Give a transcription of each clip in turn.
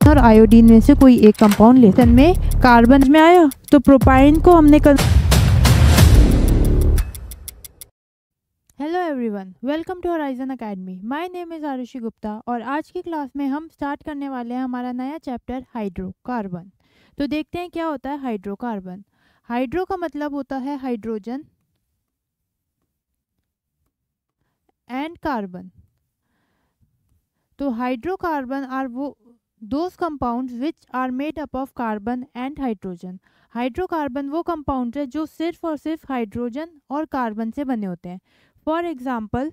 और आयोडीन में से कोई एक कंपाउंड लेसन में कार्बन में आया तो प्रोपाइन को हमने hello everyone, welcome to Horizon Academy. My name is Aarushi Gupta और आज की क्लास में हम स्टार्ट करने वाले हैं हमारा नया चैप्टर हाइड्रोकार्बन। तो देखते हैं क्या होता है हाइड्रोकार्बन। हाइड्रो का मतलब होता है हाइड्रोजन एंड कार्बन। तो हाइड्रोकार्बन आर वो those compounds which are made up of carbon and hydrogen. Hydrocarbon वो कंपाउंड है जो सिर्फ और सिर्फ हाइड्रोजन और कार्बन से बने होते हैं। फॉर एग्जाम्पल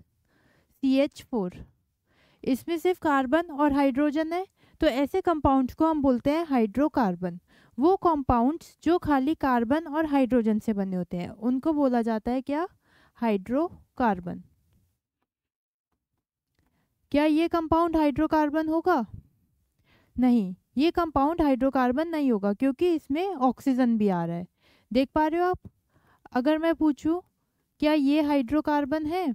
CH4, इसमें सिर्फ कार्बन और हाइड्रोजन है, तो ऐसे कंपाउंड्स को हम बोलते हैं हाइड्रोकार्बन। वो कंपाउंड्स जो खाली कार्बन और हाइड्रोजन से बने होते हैं उनको बोला जाता है क्या? हाइड्रोकार्बन। क्या ये कंपाउंड हाइड्रोकार्बन होगा? नहीं, ये कंपाउंड हाइड्रोकार्बन नहीं होगा क्योंकि इसमें ऑक्सीजन भी आ रहा है। देख पा रहे हो आप? अगर मैं पूछूं क्या ये हाइड्रोकार्बन है,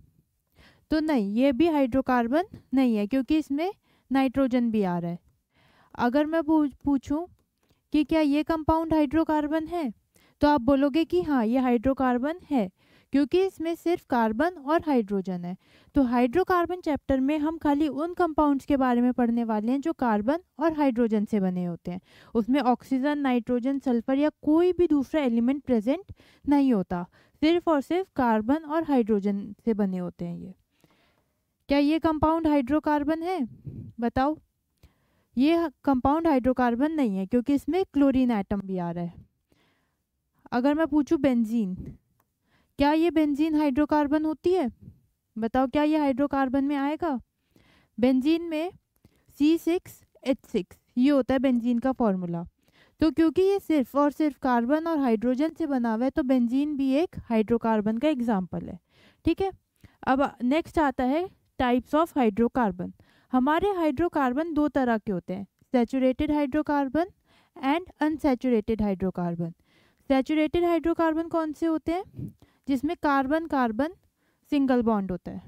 तो नहीं, ये भी हाइड्रोकार्बन नहीं है क्योंकि इसमें नाइट्रोजन भी आ रहा है। अगर मैं पूछूं कि क्या ये कंपाउंड हाइड्रोकार्बन है, तो आप बोलोगे कि हाँ ये हाइड्रोकार्बन है क्योंकि इसमें सिर्फ कार्बन और हाइड्रोजन है। तो हाइड्रोकार्बन चैप्टर में हम खाली उन कंपाउंड्स के बारे में पढ़ने वाले हैं जो कार्बन और हाइड्रोजन से बने होते हैं। उसमें ऑक्सीजन, नाइट्रोजन, सल्फर या कोई भी दूसरा एलिमेंट प्रेजेंट नहीं होता, सिर्फ और सिर्फ कार्बन और हाइड्रोजन से बने होते हैं ये। क्या ये कंपाउंड हाइड्रोकार्बन है? बताओ। ये कंपाउंड हाइड्रोकार्बन नहीं है क्योंकि इसमें क्लोरीन एटम भी आ रहा है। अगर मैं पूछूं बेंजीन, क्या ये बेंजीन हाइड्रोकार्बन होती है? बताओ, क्या ये हाइड्रोकार्बन में आएगा? बेंजीन में C6H6 ये होता है बेंजीन का फॉर्मूला। तो क्योंकि ये सिर्फ और सिर्फ कार्बन और हाइड्रोजन से बना हुआ है तो बेंजीन भी एक हाइड्रोकार्बन का एग्जाम्पल है। ठीक है, अब नेक्स्ट आता है टाइप्स ऑफ हाइड्रोकार्बन। हमारे हाइड्रोकार्बन दो तरह के होते हैं, saturated hydrocarbon and unsaturated hydrocarbon. Saturated hydrocarbon कौन से होते हैं? जिसमें कार्बन कार्बन सिंगल बॉन्ड होता है।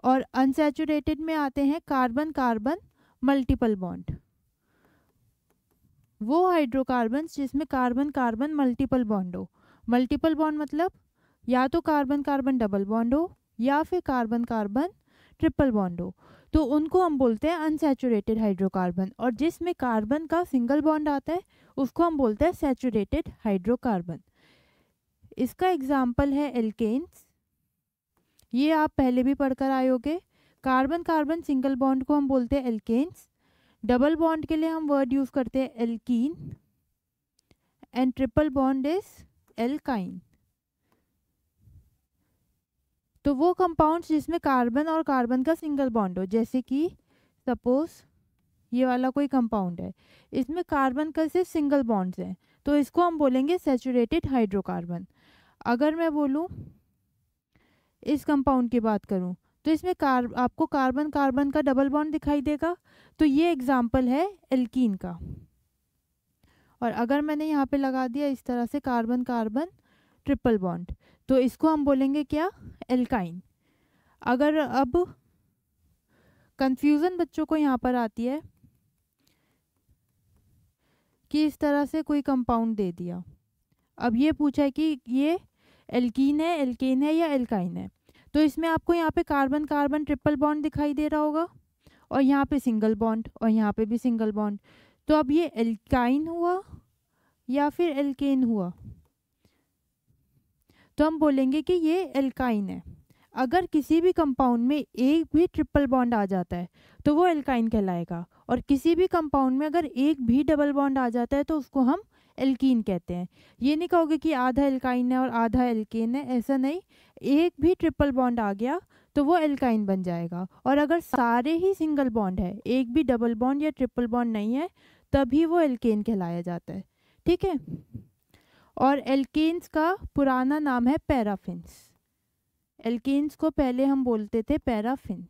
और अनसैचुरेटेड में आते हैं कार्बन कार्बन मल्टीपल बॉन्ड। वो हाइड्रोकार्बन जिसमें कार्बन कार्बन मल्टीपल बॉन्ड हो। मल्टीपल बॉन्ड मतलब या तो कार्बन कार्बन डबल बॉन्ड हो या फिर कार्बन कार्बन ट्रिपल बॉन्ड हो, तो उनको हम बोलते हैं अनसैचुरेटेड हाइड्रोकार्बन। और जिसमें कार्बन का सिंगल बॉन्ड आता है उसको हम बोलते हैं सैचुरेटेड हाइड्रोकार्बन। इसका एग्जाम्पल है एल्केन्स, ये आप पहले भी पढ़कर आए होंगे। कार्बन कार्बन सिंगल बॉन्ड को हम बोलते हैं एल्केन्स, डबल बॉन्ड के लिए हम वर्ड यूज करते हैं alkene, and triple bond is alkyne. तो वो कंपाउंड्स जिसमें कार्बन और कार्बन का सिंगल बॉन्ड हो, जैसे कि सपोज ये वाला कोई कंपाउंड है, इसमें कार्बन का सिर्फ सिंगल बॉन्ड्स हैं, तो इसको हम बोलेंगे सैचुरेटेड हाइड्रोकार्बन। अगर मैं बोलूं इस कंपाउंड की बात करूं तो इसमें आपको कार्बन कार्बन का डबल बॉन्ड दिखाई देगा, तो ये एग्जाम्पल है एल्कीन का। और अगर मैंने यहाँ पे लगा दिया इस तरह से कार्बन कार्बन ट्रिपल बॉन्ड, तो इसको हम बोलेंगे क्या? एल्काइन। अगर अब कंफ्यूजन बच्चों को यहाँ पर आती है कि इस तरह से कोई कंपाउंड दे दिया, अब ये पूछा है कि ये एल्कीन है, एल्केन है या एल्काइन है, तो इसमें आपको यहाँ पे कार्बन कार्बन ट्रिपल बॉन्ड दिखाई दे रहा होगा और यहाँ पे सिंगल बॉन्ड और यहाँ पे भी सिंगल बॉन्ड। तो अब ये एल्काइन हुआ या फिर एल्केन हुआ? तो हम बोलेंगे कि ये एल्काइन है। अगर किसी भी कंपाउंड में एक भी ट्रिपल बॉन्ड आ जाता है तो वो एल्काइन कहलाएगा, और किसी भी कंपाउंड में अगर एक भी डबल बॉन्ड आ जाता है तो उसको हम एल्कीन कहते हैं। ये नहीं कहोगे कि आधा एल्काइन है और आधा एल्केन है, ऐसा नहीं। एक भी ट्रिपल बॉन्ड आ गया तो वो एल्काइन बन जाएगा, और अगर सारे ही सिंगल बॉन्ड है, एक भी डबल बॉन्ड या ट्रिपल बॉन्ड नहीं है, तभी वो एल्केन कहलाया जाता है। ठीक है, और एल्केन्स का पुराना नाम है पैराफिन्स। एल्केन्स को पहले हम बोलते थे पैराफिन्स।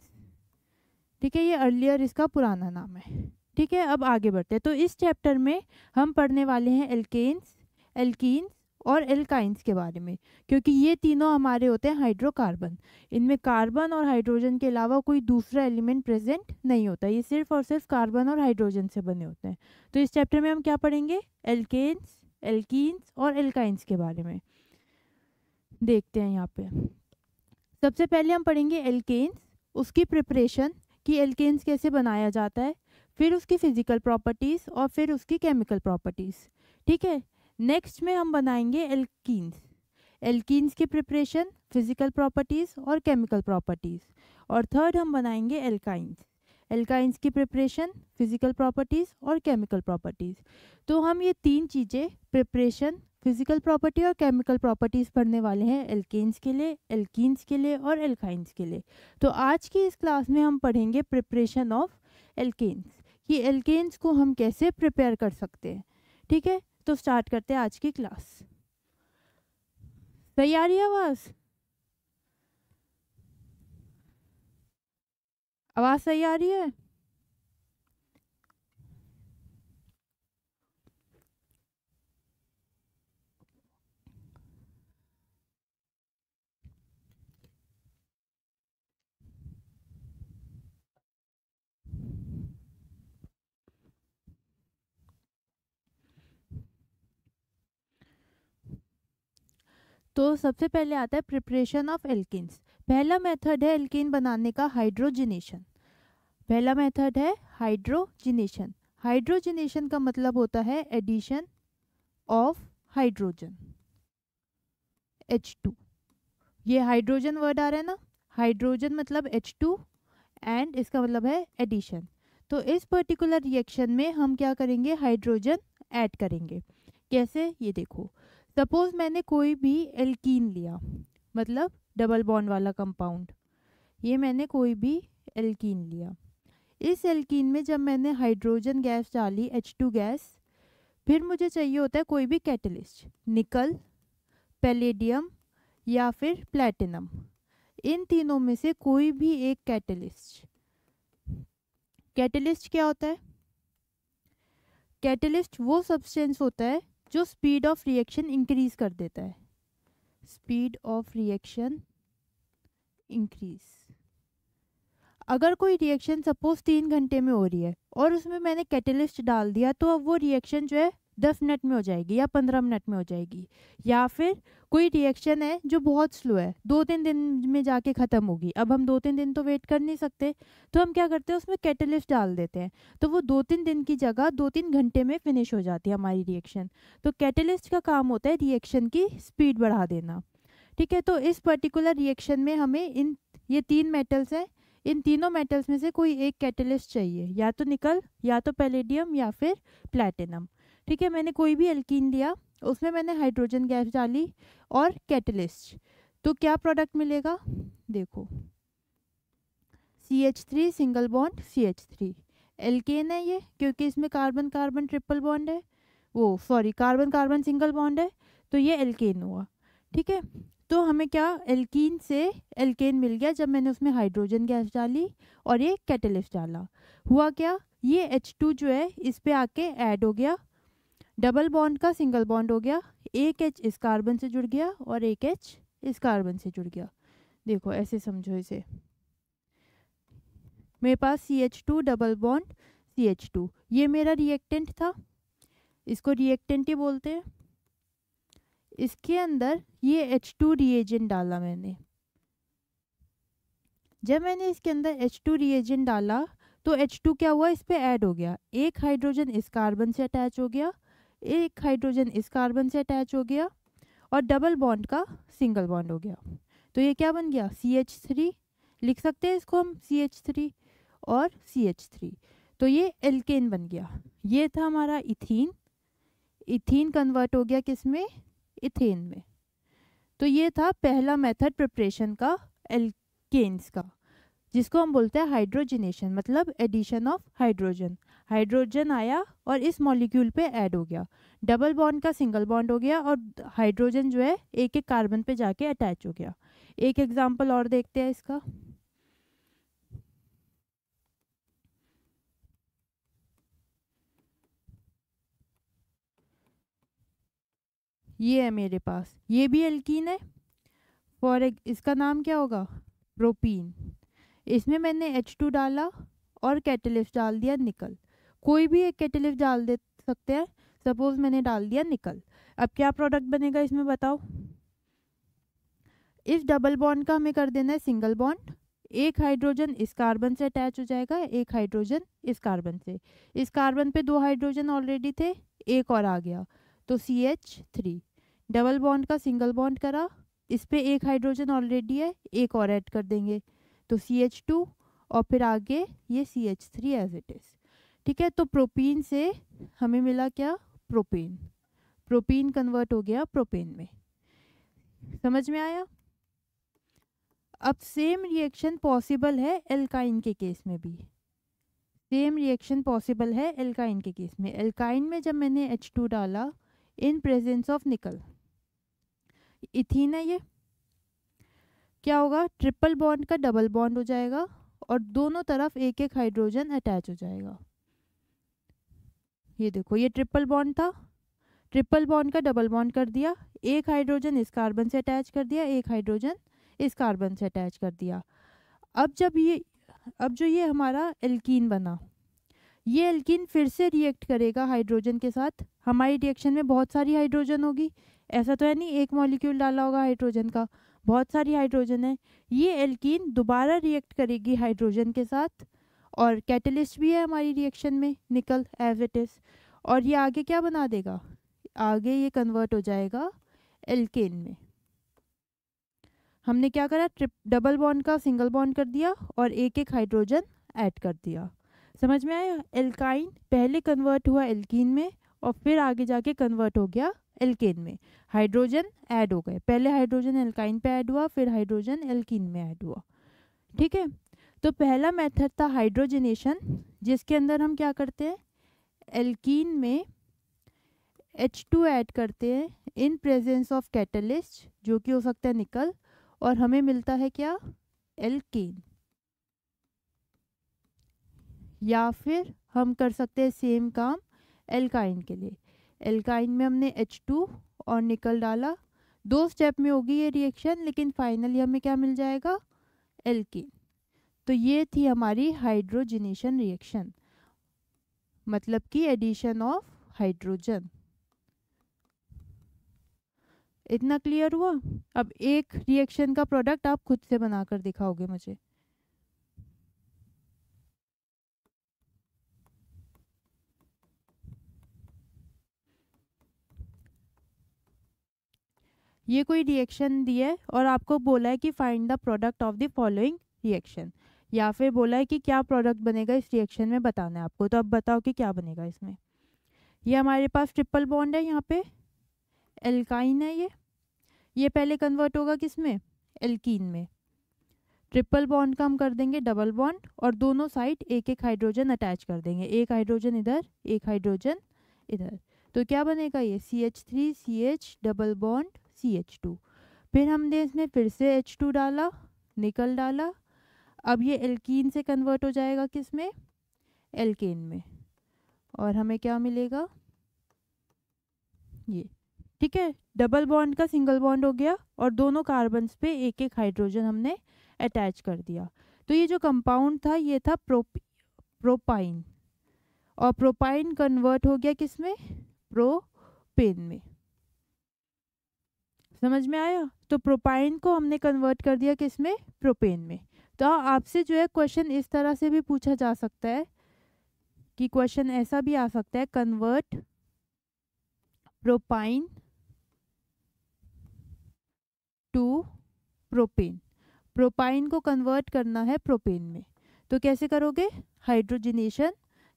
ठीक है, ये अर्लियर इसका पुराना नाम है। ठीक है, अब आगे बढ़ते हैं। तो इस चैप्टर में हम पढ़ने वाले हैं एल्केन्स, एल्कीन्स और एल्काइंस के बारे में, क्योंकि ये तीनों हमारे होते हैं हाइड्रोकार्बन। इनमें कार्बन और हाइड्रोजन के अलावा कोई दूसरा एलिमेंट प्रेजेंट नहीं होता, ये सिर्फ और सिर्फ कार्बन और हाइड्रोजन से बने होते हैं। तो इस चैप्टर में हम क्या पढ़ेंगे, एल्केन्स, एल्कीन्स और एल्काइंस के बारे में देखते हैं। यहाँ पे सबसे पहले हम पढ़ेंगे एल्केन्स, उसकी प्रिपरेशन कि एल्केन्स कैसे बनाया जाता है, फिर उसकी फिजिकल प्रॉपर्टीज़ और फिर उसकी केमिकल प्रॉपर्टीज़। ठीक है, नेक्स्ट में हम बनाएंगे एल्कीन्स, एल्कीन्स की प्रिपरेशन, फिजिकल प्रॉपर्टीज़ और केमिकल प्रॉपर्टीज़। और थर्ड हम बनाएंगे एल्काइंस, एल्काइंस की प्रिपरेशन, फिजिकल प्रॉपर्टीज़ और केमिकल प्रॉपर्टीज़। तो हम ये तीन चीज़ें प्रिपरेशन, फिजिकल प्रॉपर्टी और केमिकल प्रॉपर्टीज़ पढ़ने वाले हैं एल्केन्स के लिए, एल्कीन्स के लिए और एल्काइंस के लिए। तो आज की इस क्लास में हम पढ़ेंगे प्रिपरेशन ऑफ एल्केन्स, कि एल्केन्स को हम कैसे प्रिपेयर कर सकते हैं। ठीक है, तो स्टार्ट करते हैं आज की क्लास। सही आ रही है आवाज़? आवाज़ सही आ रही है? तो सबसे पहले आता है प्रिपरेशन ऑफ एल्केन्स। पहला मेथड है एल्केन बनाने का हाइड्रोजिनेशन। पहला मेथड है हाइड्रोजिनेशन। हाइड्रोजिनेशन का मतलब होता है एडिशन ऑफ हाइड्रोजन, H2। ये हाइड्रोजन वर्ड आ रहा है ना, हाइड्रोजन मतलब H2 एंड इसका मतलब है एडिशन। तो इस पर्टिकुलर रिएक्शन में हम क्या करेंगे, हाइड्रोजन ऐड करेंगे। कैसे, ये देखो, सपोज मैंने कोई भी एल्कीन लिया, मतलब डबल बॉन्ड वाला कंपाउंड, ये मैंने कोई भी एल्कीन लिया। इस एल्कीन में जब मैंने हाइड्रोजन गैस डाली, H2 गैस, फिर मुझे चाहिए होता है कोई भी कैटलिस्ट, निकल, पैलेडियम या फिर प्लैटिनम, इन तीनों में से कोई भी एक कैटलिस्ट। कैटलिस्ट क्या होता है, कैटलिस्ट वो सब्सटेंस होता है जो स्पीड ऑफ रिएक्शन इंक्रीज कर देता है, स्पीड ऑफ रिएक्शन इंक्रीज। अगर कोई रिएक्शन सपोज 3 घंटे में हो रही है और उसमें मैंने कैटलिस्ट डाल दिया, तो अब वो रिएक्शन जो है 10 मिनट में हो जाएगी या 15 मिनट में हो जाएगी। या फिर कोई रिएक्शन है जो बहुत स्लो है, 2-3 दिन में जाके ख़त्म होगी, अब हम 2-3 दिन तो वेट कर नहीं सकते, तो हम क्या करते हैं, उसमें कैटलिस्ट डाल देते हैं, तो वो 2-3 दिन की जगह 2-3 घंटे में फिनिश हो जाती है हमारी रिएक्शन। तो कैटलिस्ट का काम होता है रिएक्शन की स्पीड बढ़ा देना। ठीक है, तो इस पर्टिकुलर रिएक्शन में हमें ये 3 मेटल्स हैं, इन तीनों मेटल्स में से कोई एक कैटलिस्ट चाहिए, या तो निकल, या तो पैलेडियम, या फिर प्लैटिनम। ठीक है, मैंने कोई भी एल्कीन लिया, उसमें मैंने हाइड्रोजन गैस डाली और कैटलिस्ट, तो क्या प्रोडक्ट मिलेगा, देखो, CH3 single bond CH3। Alkene है ये, क्योंकि इसमें कार्बन कार्बन ट्रिपल बॉन्ड है, वो sorry carbon carbon single bond है, तो ये एल्केन हुआ। ठीक है, तो हमें क्या, एल्कीन से एल्केन मिल गया जब मैंने उसमें हाइड्रोजन गैस डाली और ये कैटलिस्ट डाला। हुआ क्या, ये H2 जो है इस पे आके ऐड हो गया, डबल बॉन्ड का सिंगल बॉन्ड हो गया, एक H इस कार्बन से जुड़ गया और एक H इस कार्बन से जुड़ गया। देखो ऐसे समझो इसे, मेरे पास CH2 डबल बॉन्ड CH2, ये मेरा रिएक्टेंट था, इसको रिएक्टेंट ही बोलते हैं। इसके अंदर ये H2 रिएजेंट डाला मैंने, जब मैंने इसके अंदर H2 रिएजेंट डाला तो H2 क्या हुआ, इस पे ऐड हो गया, एक हाइड्रोजन इस कार्बन से अटैच हो गया, एक हाइड्रोजन इस कार्बन से अटैच हो गया और डबल बॉन्ड का सिंगल बॉन्ड हो गया। तो ये क्या बन गया, CH3, लिख सकते हैं इसको हम CH3 और CH3। तो ये एल्केन बन गया। ये था हमारा इथीन, इथीन कन्वर्ट हो गया किस में, इथेन में। तो ये था पहला मेथड प्रिपरेशन का एल्केन्स का, जिसको हम बोलते हैं हाइड्रोजिनेशन, मतलब एडिशन ऑफ हाइड्रोजन। हाइड्रोजन आया और इस मॉलिक्यूल पे ऐड हो गया, डबल बॉन्ड का सिंगल बॉन्ड हो गया और हाइड्रोजन जो है एक एक कार्बन पे जाके अटैच हो गया। एक एग्जांपल और देखते हैं इसका, ये है मेरे पास, ये भी एल्कीन है। फॉर इसका नाम क्या होगा, प्रोपीन। इसमें मैंने H2 डाला और कैटलिस्ट डाल दिया निकल। कोई भी एक कैटलिस्ट डाल दे सकते हैं, सपोज मैंने डाल दिया निकल। अब क्या प्रोडक्ट बनेगा इसमें बताओ। इस डबल बॉन्ड का हमें कर देना है सिंगल बॉन्ड। एक हाइड्रोजन इस कार्बन से अटैच हो जाएगा, एक हाइड्रोजन इस कार्बन से। इस कार्बन पे 2 हाइड्रोजन ऑलरेडी थे, एक और आ गया तो CH3। डबल बॉन्ड का सिंगल बॉन्ड करा, इस पे एक हाइड्रोजन ऑलरेडी है, एक और ऐड कर देंगे तो CH2 और फिर आगे ये CH3 एज इट इज़। ठीक है, तो प्रोपीन से हमें मिला क्या, प्रोपेन। प्रोपीन कन्वर्ट हो गया प्रोपेन में। समझ में आया। अब सेम रिएक्शन पॉसिबल है एल्काइन के केस में भी। सेम रिएक्शन पॉसिबल है एल्काइन के केस में। एल्काइन में जब मैंने H2 डाला इन प्रेजेंस ऑफ निकल, इथीन है ये, क्या होगा, ट्रिपल बॉन्ड का डबल बॉन्ड हो जाएगा और दोनों तरफ एक एक हाइड्रोजन अटैच हो जाएगा। ये देखो, ये ट्रिपल बॉन्ड था, ट्रिपल बॉन्ड का डबल बॉन्ड कर दिया, एक हाइड्रोजन इस कार्बन से अटैच कर दिया, एक हाइड्रोजन इस कार्बन से अटैच कर दिया। अब जो ये हमारा एल्कीन बना, ये एल्कीन फिर से रिएक्ट करेगा हाइड्रोजन के साथ। हमारी रिएक्शन में बहुत सारी हाइड्रोजन होगी, ऐसा तो है नहीं एक मॉलिक्यूल डाला होगा हाइड्रोजन का, बहुत सारी हाइड्रोजन है। ये एल्कीन दोबारा रिएक्ट करेगी हाइड्रोजन के साथ और कैटलिस्ट भी है हमारी रिएक्शन में निकल एज इट इज़। और ये आगे क्या बना देगा, आगे ये कन्वर्ट हो जाएगा एल्केन में। हमने क्या करा, डबल बॉन्ड का सिंगल बॉन्ड कर दिया और एक एक हाइड्रोजन ऐड कर दिया। समझ में आया। एल्काइन पहले कन्वर्ट हुआ एल्कीन में और फिर आगे जाके कन्वर्ट हो गया एल्केन में। हाइड्रोजन ऐड हो गए, पहले हाइड्रोजन एल्काइन पे ऐड हुआ, फिर हाइड्रोजन एल्कीन में ऐड हुआ। ठीक है, तो पहला मेथड था हाइड्रोजनेशन, जिसके अंदर हम क्या करते हैं, एल्कीन में H2 ऐड करते हैं इन प्रेजेंस ऑफ कैटलिस्ट, जो कि हो सकता है निकल, और हमें मिलता है क्या, एल्केन। या फिर हम कर सकते हैं सेम काम एल्काइन के लिए। एल्काइन में हमने H2 और निकल डाला, 2 स्टेप में होगी ये रिएक्शन, लेकिन फाइनली हमें क्या मिल जाएगा, एल्केन। तो ये थी हमारी हाइड्रोजनेशन रिएक्शन, मतलब कि एडिशन ऑफ हाइड्रोजन। इतना क्लियर हुआ। अब एक रिएक्शन का प्रोडक्ट आप खुद से बनाकर दिखाओगे मुझे। ये कोई रिएक्शन दी है और आपको बोला है कि find the product of the following reaction, या फिर बोला है कि क्या प्रोडक्ट बनेगा इस रिएक्शन में, बताना है आपको। तो अब बताओ कि क्या बनेगा इसमें। ये हमारे पास ट्रिपल बॉन्ड है, यहाँ पे एल्काइन है, ये पहले कन्वर्ट होगा किस में, एल्कीन में। ट्रिपल बॉन्ड का हम कर देंगे डबल बॉन्ड और दोनों साइड एक एक हाइड्रोजन अटैच कर देंगे, एक हाइड्रोजन इधर, एक हाइड्रोजन इधर। तो क्या बनेगा, ये CH3 CH double bond CH2। फिर हमने इसमें फिर से H2 डाला, निकल डाला। अब ये एल्कीन से कन्वर्ट हो जाएगा किस में, एल्केन में, और हमें क्या मिलेगा, ये। ठीक है, डबल बॉन्ड का सिंगल बॉन्ड हो गया और दोनों कार्बन्स पे एक एक हाइड्रोजन हमने अटैच कर दिया। तो ये जो कंपाउंड था ये था प्रोपाइन, और प्रोपाइन कन्वर्ट हो गया किस में, प्रोपेन में। समझ में आया। तो प्रोपाइन को हमने कन्वर्ट कर दिया किस में, प्रोपेन में। तो आपसे जो है क्वेश्चन इस तरह से भी पूछा जा सकता है कि क्वेश्चन ऐसा भी आ सकता है, convert propyne to propane. Propyne को कन्वर्ट करना है प्रोपेन में, तो कैसे करोगे, हाइड्रोजनेशन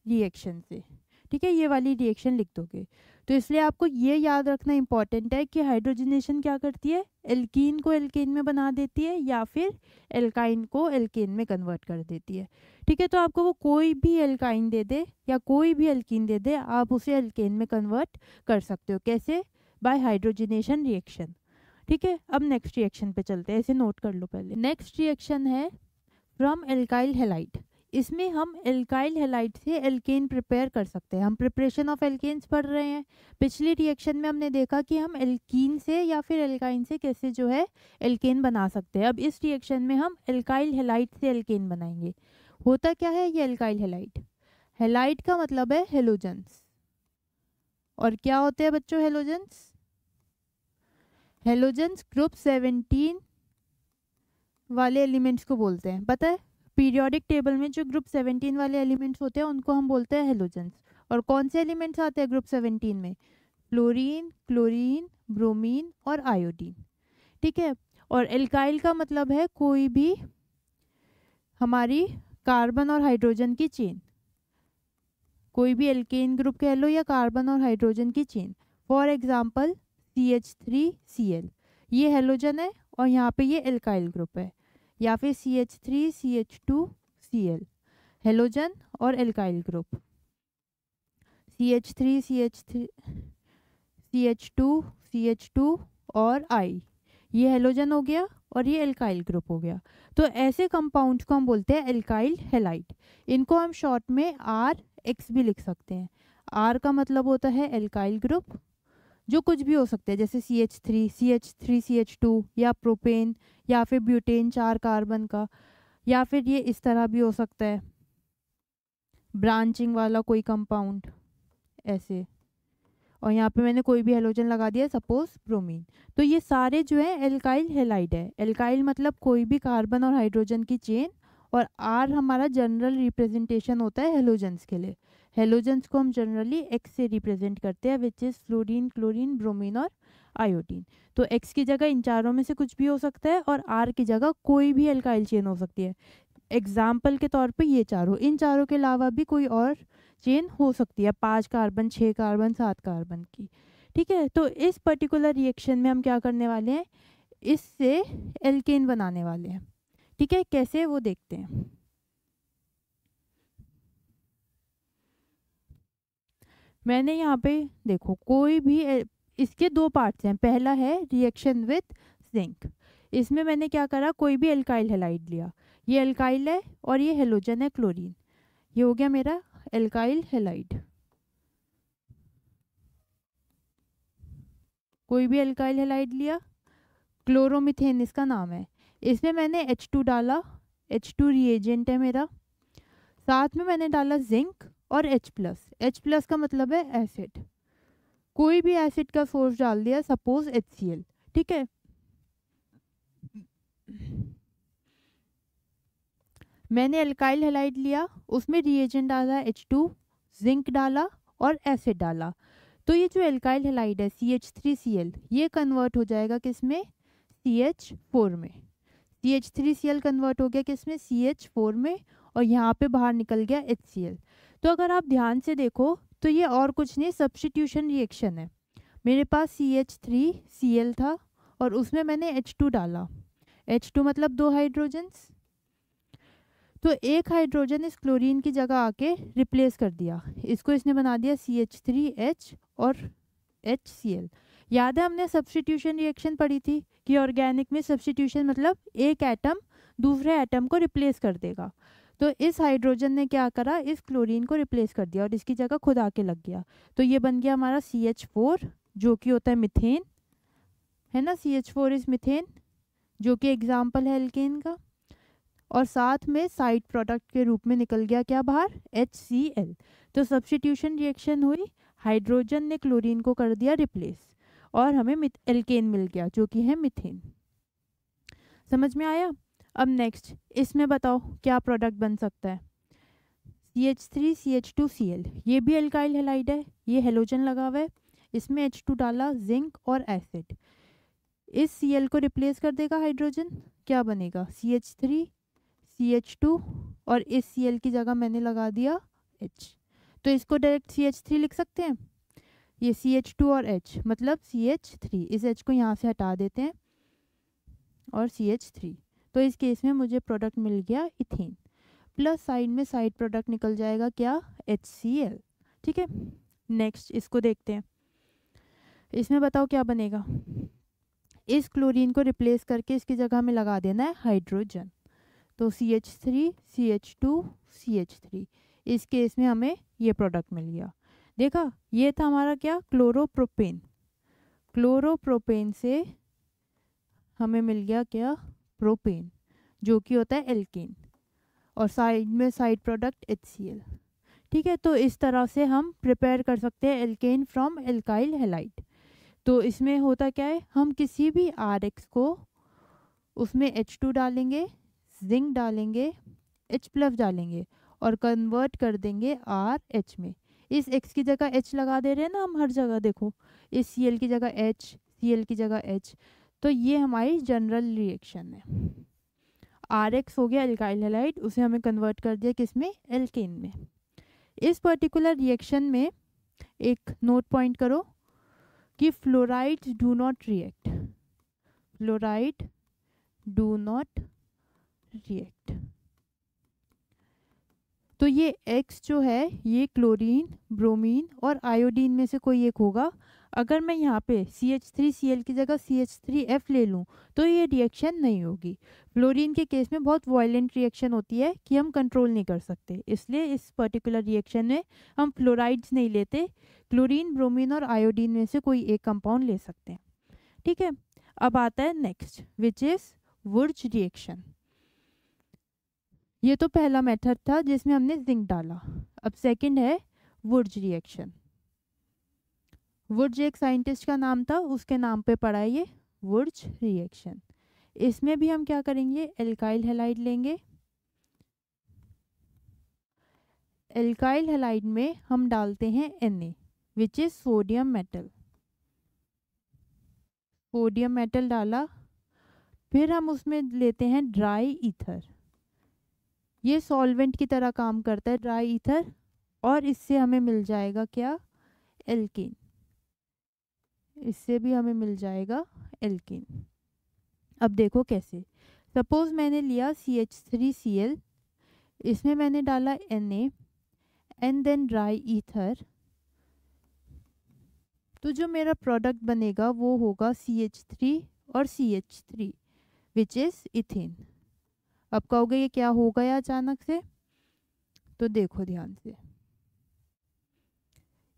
रिएक्शन से। ठीक है, ये वाली रिएक्शन लिख दोगे। तो इसलिए आपको ये याद रखना इंपॉर्टेंट है कि हाइड्रोजनेशन क्या करती है, एल्कीन को एल्केन में बना देती है या फिर एल्काइन को एल्केन में कन्वर्ट कर देती है। ठीक है, तो आपको वो कोई भी एल्काइन दे दे या कोई भी एल्कीन दे दे, आप उसे एल्केन में कन्वर्ट कर सकते हो। कैसे, बाय हाइड्रोजनेशन रिएक्शन। ठीक है, अब नेक्स्ट रिएक्शन पे चलते हैं, इसे नोट कर लो पहले। नेक्स्ट रिएक्शन है फ्रॉम एल्काइल हैलाइड। इसमें हम एल्काइल हैलाइड से एल्केन प्रिपेयर कर सकते हैं। हम प्रिपरेशन ऑफ एल्केन्स पढ़ रहे हैं। पिछली रिएक्शन में हमने देखा कि हम एल्कीन से या फिर एल्काइन से कैसे जो है एल्केन बना सकते हैं। अब इस रिएक्शन में हम एल्काइल हैलाइड से एल्केन बनाएंगे। होता क्या है ये एल्काइल हैलाइड? हैलाइड का मतलब है हेलोजेंस। और क्या होते हैं बच्चों हेलोजेंस? हेलोजेंस ग्रुप 17 वाले एलिमेंट्स को बोलते हैं। पता है पीरियोडिक टेबल में जो ग्रुप 17 वाले एलिमेंट्स होते हैं उनको हम बोलते हैं हेलोजेंस। और कौन से एलिमेंट्स आते हैं ग्रुप 17 में? फ्लोरीन, क्लोरीन, ब्रोमीन और आयोडीन। ठीक है। और एल्काइल का मतलब है कोई भी हमारी कार्बन और हाइड्रोजन की चेन, कोई भी एल्केन ग्रुप कह लो या कार्बन और हाइड्रोजन की चेन। फॉर एग्जाम्पल CH3Cl, ये हेलोजन है और यहाँ पे ये एल्काइल ग्रुप है। या फिर CH3CH2Cl, हेलोजन और एल्काइल ग्रुप। CH3CH2 और I, ये हेलोजन हो गया और ये एल्काइल ग्रुप हो गया। तो ऐसे कंपाउंड्स को हम बोलते हैं एल्काइल हैलाइड। इनको हम शॉर्ट में RX भी लिख सकते हैं। R का मतलब होता है एल्काइल ग्रुप, जो कुछ भी हो सकते हैं, जैसे CH3CH2 या प्रोपेन या फिर ब्यूटेन 4 कार्बन का, या फिर ये इस तरह भी हो सकता है ब्रांचिंग वाला कोई कंपाउंड ऐसे। और यहाँ पे मैंने कोई भी हेलोजन लगा दिया, सपोज ब्रोमीन। तो ये सारे जो है एल्काइल हैलाइड है। एल्काइल मतलब कोई भी कार्बन और हाइड्रोजन की चेन, और R हमारा जनरल रिप्रेजेंटेशन होता है हेलोजेंस के लिए। हेलोजेंस को हम जनरली X से रिप्रेजेंट करते हैं, which is fluorine, chlorine, bromine और आयोडीन। तो X की जगह इन चारों में से कुछ भी हो सकता है और R की जगह कोई भी एल्काइल चेन हो सकती है। एग्जाम्पल के तौर पे ये चारों, इन चारों के अलावा भी कोई और चेन हो सकती है, 5 कार्बन, 6 कार्बन, 7 कार्बन की। ठीक है। तो इस पर्टिकुलर रिएक्शन में हम क्या करने वाले हैं, इससे एल्केन बनाने वाले हैं। ठीक है, कैसे वो देखते हैं। मैंने यहाँ पे देखो कोई भी इसके 2 पार्ट्स हैं। पहला है रिएक्शन विथ जिंक। इसमें मैंने क्या करा, कोई भी एल्काइल हैलाइड लिया, ये एल्काइल है और ये हेलोजन है क्लोरीन, ये हो गया मेरा एल्काइल हैलाइड। कोई भी एल्काइल हैलाइड लिया, क्लोरोमीथेन इसका नाम है। इसमें मैंने H2 डाला, H2 रिएजेंट है मेरा। साथ में मैंने डाला जिंक और H+ का मतलब है एसिड। कोई भी एसिड का सोर्स डाल दिया, सपोज HCl। ठीक है। मैंने एल्काइल हैलाइड लिया, उसमें रिएजेंट डाला H2, जिंक डाला और एसिड डाला। तो ये जो एल्काइल हैलाइड है CH3Cl, ये कन्वर्ट हो जाएगा किसमें, CH4 में। CH3Cl कन्वर्ट हो गया किसमें, CH4 में, और यहाँ पे बाहर निकल गया HCl। तो अगर आप ध्यान से देखो तो ये और कुछ नहीं, सब्स्टिट्यूशन रिएक्शन है। मेरे पास CH3Cl था और उसमें मैंने H2 डाला। H2 मतलब 2 हाइड्रोजन्स, तो एक हाइड्रोजन इस क्लोरीन की जगह आके रिप्लेस कर दिया, इसको इसने बना दिया CH3H और HCl। याद है हमने सब्स्टिट्यूशन रिएक्शन पढ़ी थी कि ऑर्गेनिक में सब्स्टिट्यूशन मतलब एक एटम दूसरे एटम को रिप्लेस कर देगा। तो इस हाइड्रोजन ने क्या करा, इस क्लोरीन को रिप्लेस कर दिया और इसकी जगह खुद आके लग गया। तो ये बन गया हमारा CH4, जो कि होता है मिथेन, है ना। CH4 इज मिथेन, जो कि एग्जाम्पल है एल्केन का। और साथ में साइड प्रोडक्ट के रूप में निकल गया क्या बाहर, HCl। तो सब्स्टिट्यूशन रिएक्शन हुई, हाइड्रोजन ने क्लोरीन को कर दिया रिप्लेस और हमें एल्केन मिल गया, जो कि है मिथेन। समझ में आया। अब नेक्स्ट इसमें बताओ क्या प्रोडक्ट बन सकता है। CH3CH2Cl, ये भी एल्काइल हैलाइड है, ये हेलोजन लगा हुआ है, इसमें H2 डाला, जिंक और एसिड। इस Cl को रिप्लेस कर देगा हाइड्रोजन, क्या बनेगा CH3CH2, और इस Cl की जगह मैंने लगा दिया H। तो इसको डायरेक्ट CH3 लिख सकते हैं। ये CH2 और H मतलब CH3, इस H को यहाँ से हटा देते हैं और CH3। तो इस केस में मुझे प्रोडक्ट मिल गया इथेन, प्लस साइड में साइड प्रोडक्ट निकल जाएगा क्या, HCl। ठीक है। नेक्स्ट इसको देखते हैं, इसमें बताओ क्या बनेगा। इस क्लोरीन को रिप्लेस करके इसकी जगह में लगा देना है हाइड्रोजन। तो CH3 CH2 CH3, इस केस में हमें ये प्रोडक्ट मिल गया। देखा, ये था हमारा क्या, क्लोरोप्रोपेन। क्लोरोप्रोपेन से हमें मिल गया क्या, प्रोपेन, जो कि होता है एल्केन, और साइड में साइड प्रोडक्ट HCl। ठीक है, तो इस तरह से हम प्रिपेयर कर सकते हैं एल्केन फ्रॉम एल्काइल हैलाइड। तो इसमें होता क्या है, हम किसी भी RX को उसमें H2 डालेंगे, जिंक डालेंगे, H+ डालेंगे और कन्वर्ट कर देंगे RH में। इस X की जगह H लगा दे रहे हैं ना हम हर जगह, देखो इस Cl की जगह H, Cl की जगह H। तो ये हमारी जनरल रिएक्शन है। RX हो गया एल्काइल हैलाइड, उसे हमें कन्वर्ट कर दिया किसमें, एल्केन में। इस पर्टिकुलर रिएक्शन में एक नोट पॉइंट करो कि fluorides do not react, fluoride do not react. तो ये X जो है ये क्लोरीन, ब्रोमीन और आयोडीन में से कोई एक होगा। अगर मैं यहाँ पे CH3Cl की जगह CH3F ले लूँ तो ये रिएक्शन नहीं होगी। फ्लोरीन के केस में बहुत वायलेंट रिएक्शन होती है कि हम कंट्रोल नहीं कर सकते, इसलिए इस पर्टिकुलर रिएक्शन में हम फ्लोराइड्स नहीं लेते, क्लोरीन, ब्रोमीन और आयोडीन में से कोई एक कंपाउंड ले सकते हैं। ठीक है, अब आता है नेक्स्ट, विच इज वुर्ज रिएक्शन। ये तो पहला मेथड था जिसमें हमने जिंक डाला। अब सेकंड है वुर्ज रिएक्शन। वुर्ज एक साइंटिस्ट का नाम था, उसके नाम पे पड़ा है ये वुर्ज रिएक्शन। इसमें भी हम क्या करेंगे, एल्काइल हैलाइड लेंगे, एल्काइल हैलाइड में हम डालते हैं Na which is sodium metal. Sodium metal डाला, फिर हम उसमें लेते हैं ड्राई ईथर। ये सॉल्वेंट की तरह काम करता है ड्राई ईथर, और इससे हमें मिल जाएगा क्या, एल्कीन। इससे भी हमें मिल जाएगा एल्कीन। अब देखो कैसे, सपोज मैंने लिया CH3Cl, इसमें मैंने डाला Na and then dry ether, तो जो मेरा प्रोडक्ट बनेगा वो होगा CH3 और CH3 विच इज इथेन। अब कहोगे ये क्या हो गया अचानक से, तो देखो ध्यान से,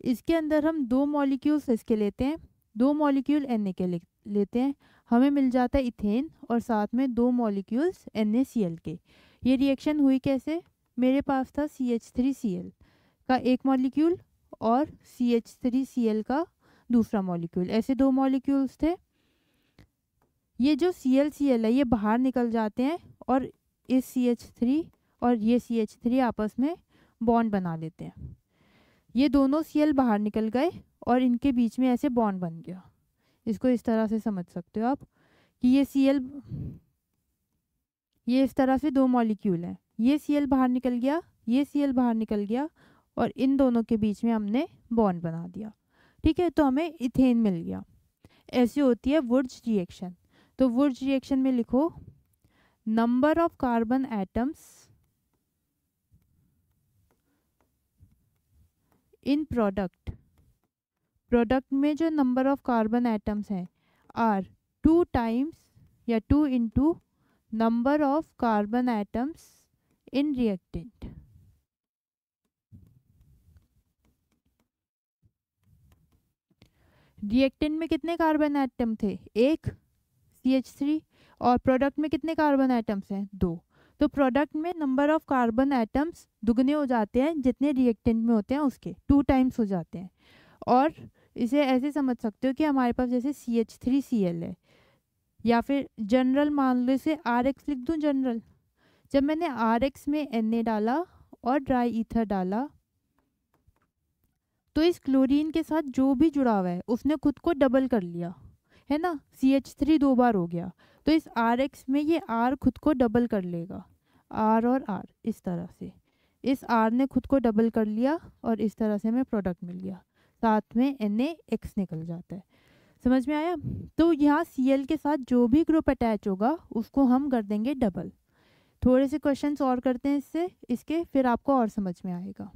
इसके अंदर हम 2 मॉलिक्यूल्स इसके लेते हैं, 2 मॉलिक्यूल Na के लेते हैं, हमें मिल जाता है इथेन और साथ में 2 मॉलिक्यूल्स NaCl के। ये रिएक्शन हुई कैसे, मेरे पास था CH3Cl का एक मॉलिक्यूल और CH3Cl का दूसरा मॉलिक्यूल, ऐसे 2 मॉलिक्यूल्स थे। ये जो ClCl है ये बाहर निकल जाते हैं और इस CH3 और ये CH3 आपस में बॉन्ड बना लेते हैं। ये दोनों Cl बाहर निकल गए और इनके बीच में ऐसे बॉन्ड बन गया। इसको इस तरह से समझ सकते हो आप कि ये Cl, ये इस तरह से 2 मॉलिक्यूल हैं, ये Cl बाहर निकल गया, ये Cl बाहर निकल गया और इन दोनों के बीच में हमने बॉन्ड बना दिया। ठीक है, तो हमें इथेन मिल गया। ऐसी होती है वुर्ज रिएक्शन। तो वुर्ज रिएक्शन में लिखो, number of carbon atoms in product, product में जो नंबर ऑफ कार्बन एटम्स हैं आर 2 टाइम्स या 2 into number of carbon atoms in reactant. Reactant में कितने कार्बन एटम थे, एक CH3, और प्रोडक्ट में कितने कार्बन एटम्स हैं, 2। तो प्रोडक्ट में नंबर ऑफ कार्बन एटम्स दुगने हो जाते हैं जितने रिएक्टेंट में होते हैं उसके 2 टाइम्स हो जाते हैं। और इसे ऐसे समझ सकते हो कि हमारे पास जैसे CH3Cl है, या फिर जनरल मान लो इसे RX लिख दूं जनरल। जब मैंने RX में Na डाला और ड्राई ईथर डाला तो इस क्लोरीन के साथ जो भी जुड़ा हुआ है उसने खुद को डबल कर लिया है ना, CH3 2 बार हो गया, तो इस RX में ये R खुद को डबल कर लेगा, R और R इस तरह से, इस R ने खुद को डबल कर लिया और इस तरह से हमें प्रोडक्ट मिल गया, साथ में NaX निकल जाता है। समझ में आया। तो यहाँ Cl के साथ जो भी ग्रुप अटैच होगा उसको हम कर देंगे डबल। थोड़े से क्वेश्चंस और करते हैं इसके, फिर आपको और समझ में आएगा।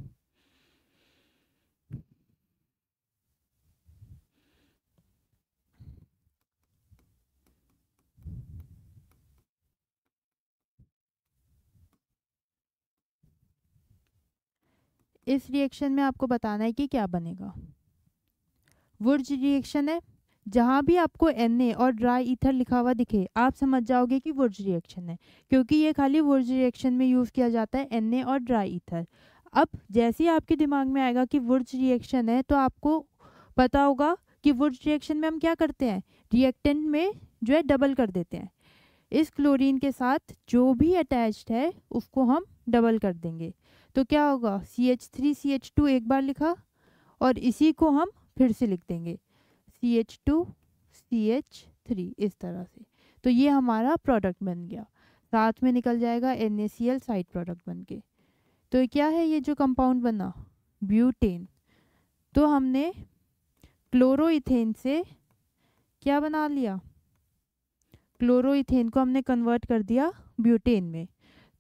इस रिएक्शन में आपको बताना है कि क्या बनेगा। वुर्ज रिएक्शन है, जहाँ भी आपको Na और ड्राई ईथर लिखा हुआ दिखे आप समझ जाओगे कि वुर्ज रिएक्शन है, क्योंकि ये खाली वुर्ज रिएक्शन में यूज़ किया जाता है Na और ड्राई ईथर। अब जैसे ही आपके दिमाग में आएगा कि वुर्ज रिएक्शन है, तो आपको पता होगा कि वुर्ज रिएक्शन में हम क्या करते हैं, रिएक्टेंट में जो है डबल कर देते हैं। इस क्लोरीन के साथ जो भी अटैच्ड है उसको हम डबल कर देंगे, तो क्या होगा, CH3CH2 एक बार लिखा और इसी को हम फिर से लिख देंगे CH2CH3 इस तरह से। तो ये हमारा प्रोडक्ट बन गया, साथ में निकल जाएगा NaCl साइड प्रोडक्ट बन के। तो क्या है ये जो कंपाउंड बना, ब्यूटेन। तो हमने क्लोरोइथेन से क्या बना लिया, क्लोरोइथेन को हमने कन्वर्ट कर दिया ब्यूटेन में।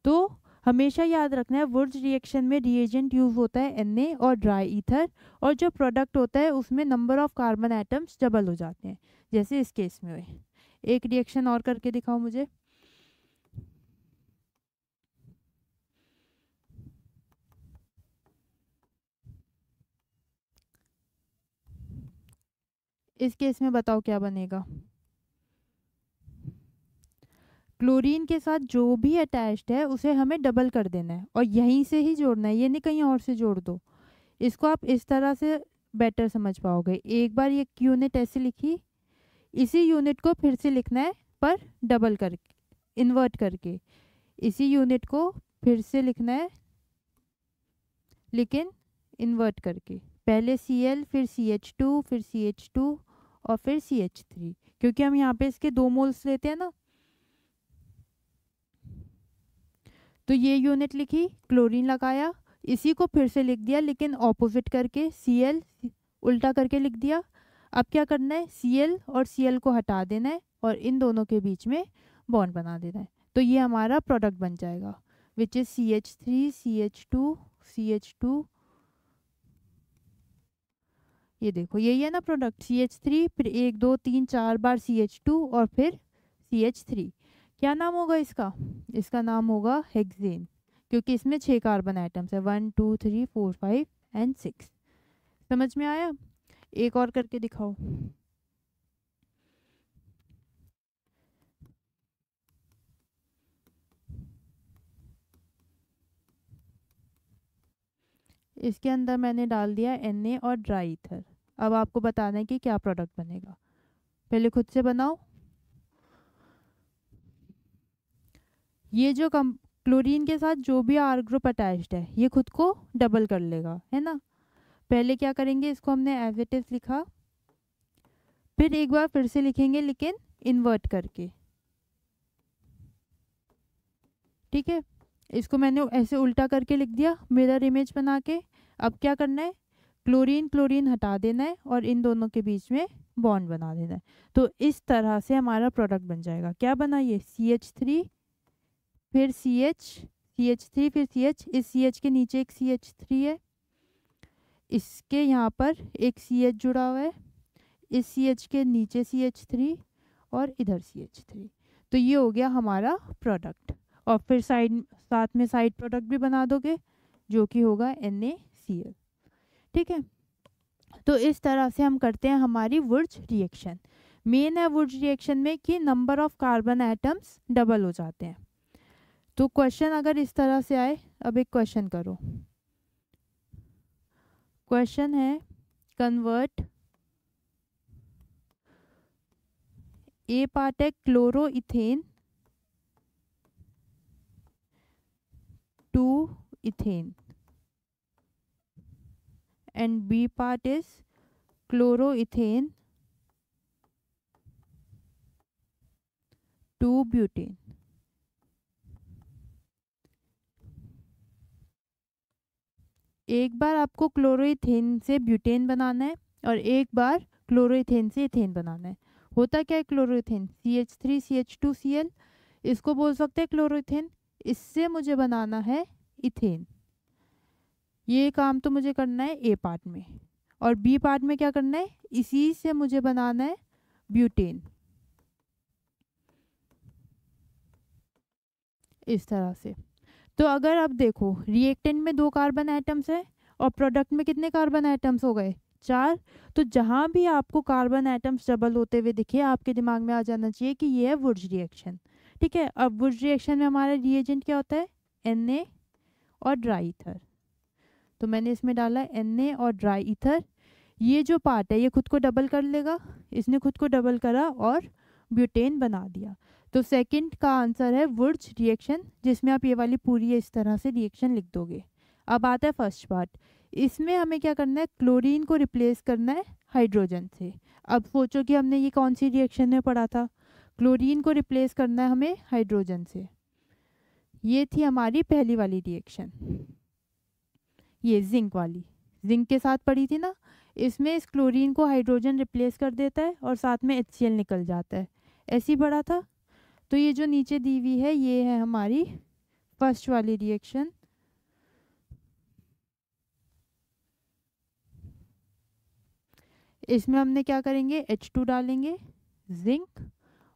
तो हमेशा याद रखना है वुर्ज रिएक्शन में रिएजेंट यूज होता है Na और ड्राई ईथर, और जो प्रोडक्ट होता है उसमें number of carbon atoms double हो जाते हैं, जैसे इस केस में हुए। एक रिएक्शन और करके दिखाओ मुझे। इस केस में बताओ क्या बनेगा। क्लोरीन के साथ जो भी अटैच्ड है उसे हमें डबल कर देना है और यहीं से ही जोड़ना है, ये नहीं कहीं और से जोड़ दो। इसको आप इस तरह से बेटर समझ पाओगे। एक बार ये यूनिट ऐसे लिखी, इसी यूनिट को फिर से लिखना है पर डबल करके, इन्वर्ट करके। इसी यूनिट को फिर से लिखना है लेकिन इन्वर्ट करके, पहले Cl फिर CH2 फिर CH2 और फिर CH3, क्योंकि हम यहाँ पे इसके 2 मोल्स लेते हैं ना। तो ये यूनिट लिखी, क्लोरीन लगाया, इसी को फिर से लिख दिया लेकिन ऑपोजिट करके, Cl उल्टा करके लिख दिया। अब क्या करना है, Cl और Cl को हटा देना है और इन दोनों के बीच में बॉन्ड बना देना है। तो ये हमारा प्रोडक्ट बन जाएगा which is CH3 CH2 CH2। ये देखो यही है ना प्रोडक्ट, CH3 फिर 1 2 3 4 बार CH2 और फिर CH3। क्या नाम होगा इसका, इसका नाम होगा हेक्सेन, क्योंकि इसमें 6 कार्बन आइटम्स है, 1 2 3 4 5 एंड 6। समझ में आया। एक और करके दिखाओ। इसके अंदर मैंने डाल दिया Na और ड्राई ईथर। अब आपको बताना है कि क्या प्रोडक्ट बनेगा, पहले खुद से बनाओ। ये जो क्लोरीन के साथ जो भी R ग्रुप अटैच्ड है ये खुद को डबल कर लेगा, है ना। पहले क्या करेंगे, इसको हमने एज इट इज लिखा, फिर एक बार फिर से लिखेंगे लेकिन इन्वर्ट करके, ठीक है। इसको मैंने ऐसे उल्टा करके लिख दिया मिरर इमेज बना के। अब क्या करना है, क्लोरीन क्लोरीन हटा देना है और इन दोनों के बीच में बॉन्ड बना देना है। तो इस तरह से हमारा प्रोडक्ट बन जाएगा। क्या बना ये, CH3 फिर CH, CH3 फिर CH, इस CH के नीचे एक CH3 है, इसके यहाँ पर एक CH जुड़ा हुआ है, इस CH के नीचे CH3 और इधर CH3। तो ये हो गया हमारा प्रोडक्ट। और फिर साथ में साइड प्रोडक्ट भी बना दोगे जो कि होगा NaCl, ठीक है। तो इस तरह से हम करते हैं हमारी वुर्ज रिएक्शन। मेन है वुर्ज रिएक्शन में कि number of carbon atoms double हो जाते हैं। तो क्वेश्चन अगर इस तरह से आए, अब एक क्वेश्चन करो। क्वेश्चन है कन्वर्ट ए पार्ट है chloroethane to ethane and B part is chloroethane to butane। एक बार आपको क्लोरोइथेन से ब्यूटेन बनाना है और एक बार क्लोरोइथेन से इथेन बनाना है। होता क्या है क्लोरोइथेन, CH3 CH2 Cl, इसको बोल सकते हैं क्लोरोइथेन। इससे मुझे बनाना है इथेन। ये काम तो मुझे करना है ए पार्ट में, और बी पार्ट में क्या करना है, इसी से मुझे बनाना है ब्यूटेन। इस तरह से। तो अगर अब देखो रिएक्टेंट में 2 कार्बन एटम्स है और प्रोडक्ट में कितने कार्बन एटम्स हो गए, 4। तो जहाँ भी आपको कार्बन एटम्स डबल होते हुए दिखे आपके दिमाग में आ जाना चाहिए कि ये है वुड्स रिएक्शन। ठीक है, अब वुड्स रिएक्शन में हमारा रिएजेंट क्या होता है, Na और ड्राई ईथर। तो मैंने इसमें डाला Na और ड्राई ईथर। ये जो पार्ट है ये खुद को डबल कर लेगा, इसने खुद को डबल करा और ब्यूटेन बना दिया। तो सेकंड का आंसर है वुड्स रिएक्शन, जिसमें आप ये वाली पूरी इस तरह से रिएक्शन लिख दोगे। अब आता है फर्स्ट पार्ट, इसमें हमें क्या करना है, क्लोरीन को रिप्लेस करना है हाइड्रोजन से। अब सोचो कि हमने ये कौन सी रिएक्शन में पढ़ा था, क्लोरीन को रिप्लेस करना है हमें हाइड्रोजन से। ये थी हमारी पहली वाली रिएक्शन, ये जिंक वाली, जिंक के साथ पड़ी थी ना। इसमें इस क्लोरीन को हाइड्रोजन रिप्लेस कर देता है और साथ में HCl निकल जाता है, ऐसे ही पढ़ा था। तो ये जो नीचे दी हुई है ये है हमारी फर्स्ट वाली रिएक्शन। इसमें हमने क्या करेंगे, H2 डालेंगे, जिंक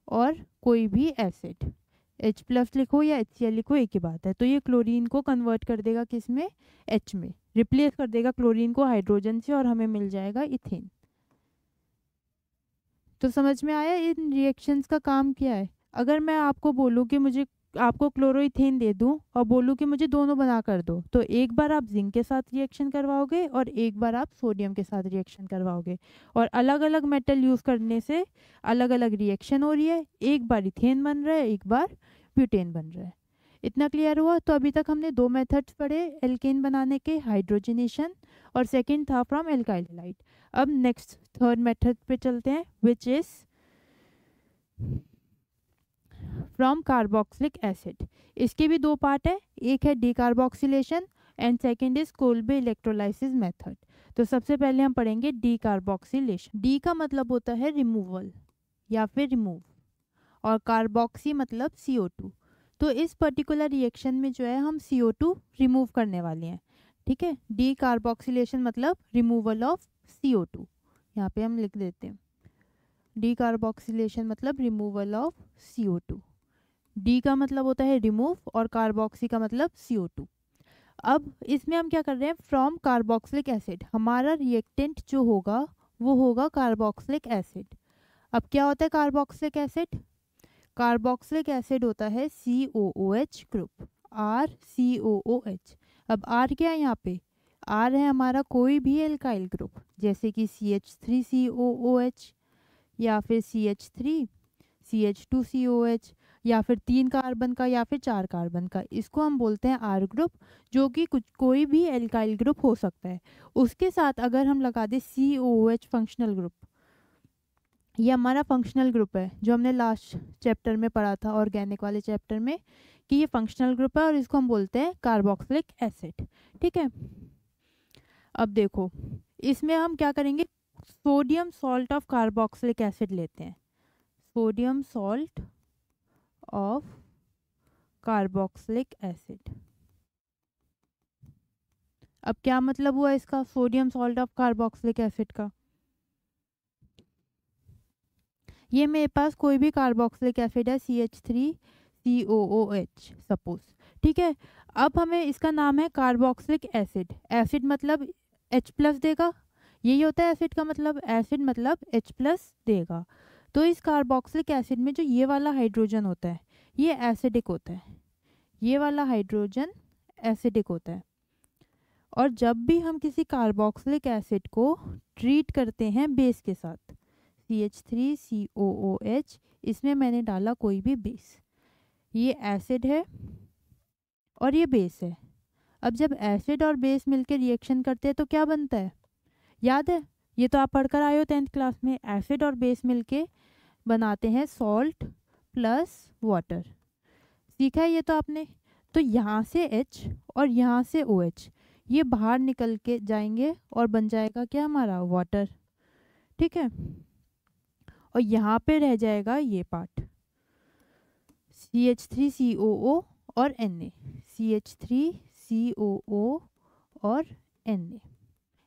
और कोई भी एसिड, H+ लिखो या HCl लिखो एक ही बात है। तो ये क्लोरीन को कन्वर्ट कर देगा किस में, H में, रिप्लेस कर देगा क्लोरीन को हाइड्रोजन से और हमें मिल जाएगा इथेन। तो समझ में आया इन रिएक्शंस का काम क्या है। अगर मैं आपको बोलूँ कि मुझे आपको क्लोरोइथेन दे दूं और बोलूँ कि मुझे दोनों बना कर दो, तो एक बार आप जिंक के साथ रिएक्शन करवाओगे और एक बार आप सोडियम के साथ रिएक्शन करवाओगे, और अलग अलग मेटल यूज़ करने से अलग अलग रिएक्शन हो रही है, एक बार इथेन बन रहा है, एक बार ब्यूटेन बन रहा है। इतना क्लियर हुआ। तो अभी तक हमने 2 मेथड्स पढ़े एल्केन बनाने के, हाइड्रोजनेशन और सेकंड था फ्रॉम एल्काइल हैलाइड। अब नेक्स्ट थर्ड मेथड पे चलते हैं, which is from carboxylic acid. इसके भी 2 पार्ट है, एक है decarboxylation and second is Kolbe electrolysis method. तो सबसे पहले हम पढ़ेंगे डीकार्बोक्सिलेशन। डी का मतलब होता है रिमूवल या फिर रिमूव, और कार्बोक्सी मतलब CO2। तो इस पर्टिकुलर रिएक्शन में जो है हम CO2 रिमूव करने वाले हैं। ठीक है, डीकार्बोक्सिलेशन मतलब रिमूवल ऑफ CO2, यहाँ पे हम लिख देते हैं डीकार्बोक्सिलेशन मतलब रिमूवल ऑफ CO2। डी का मतलब होता है रिमूव और कार्बोक्सी का मतलब CO2। अब इसमें हम क्या कर रहे हैं, फ्रॉम कार्बोक्सिलिक एसिड, हमारा रिएक्टेंट जो होगा वो होगा कार्बोक्सिलिक एसिड। अब क्या होता है कार्बोक्सिलिक एसिड, कार्बोक्सिलिक एसिड होता है COOH ग्रुप, RCOOH। अब R क्या है यहाँ पे, R है हमारा कोई भी एल्काइल ग्रुप, जैसे कि CH3COOH या फिर CH3 CH2COH या फिर 3 कार्बन का या फिर 4 कार्बन का, इसको हम बोलते हैं R ग्रुप, जो कि कोई भी एल्काइल ग्रुप हो सकता है। उसके साथ अगर हम लगा दें COOH फंक्शनल ग्रुप, ये हमारा फंक्शनल ग्रुप है जो हमने लास्ट चैप्टर में पढ़ा था, ऑर्गेनिक वाले चैप्टर में, कि ये फंक्शनल ग्रुप है और इसको हम बोलते हैं कार्बोक्सिलिक एसिड। ठीक है, अब देखो इसमें हम क्या करेंगे, sodium salt of carboxylic acid लेते हैं, sodium salt of carboxylic acid. अब क्या मतलब हुआ इसका, sodium salt of carboxylic acid का, ये मेरे पास कोई भी कार्बोक्सिलिक एसिड है CH3COOH सपोज। ठीक है, अब हमें इसका नाम है कार्बोक्सिलिक एसिड, एसिड मतलब H+ देगा, यही होता है एसिड का मतलब, एसिड मतलब H+ देगा। तो इस कार्बोक्सिलिक एसिड में जो ये वाला हाइड्रोजन होता है ये एसिडिक होता है, ये वाला हाइड्रोजन एसिडिक होता है। और जब भी हम किसी कार्बोक्सिलिक एसिड को ट्रीट करते हैं बेस के साथ, CH3COOH, इसमें मैंने डाला कोई भी बेस, ये एसिड है और ये बेस है। अब जब एसिड और बेस मिलकर रिएक्शन करते हैं तो क्या बनता है, याद है, ये तो आप पढ़कर आए हो 10th क्लास में, एसिड और बेस मिलके बनाते हैं सॉल्ट प्लस वाटर, सीखा है ये तो आपने। तो यहाँ से H और यहाँ से OH ये बाहर निकल के जाएंगे और बन जाएगा क्या हमारा वाटर। ठीक है, और यहाँ पे रह जाएगा ये पार्ट CH3COO और Na, CH3COO और Na,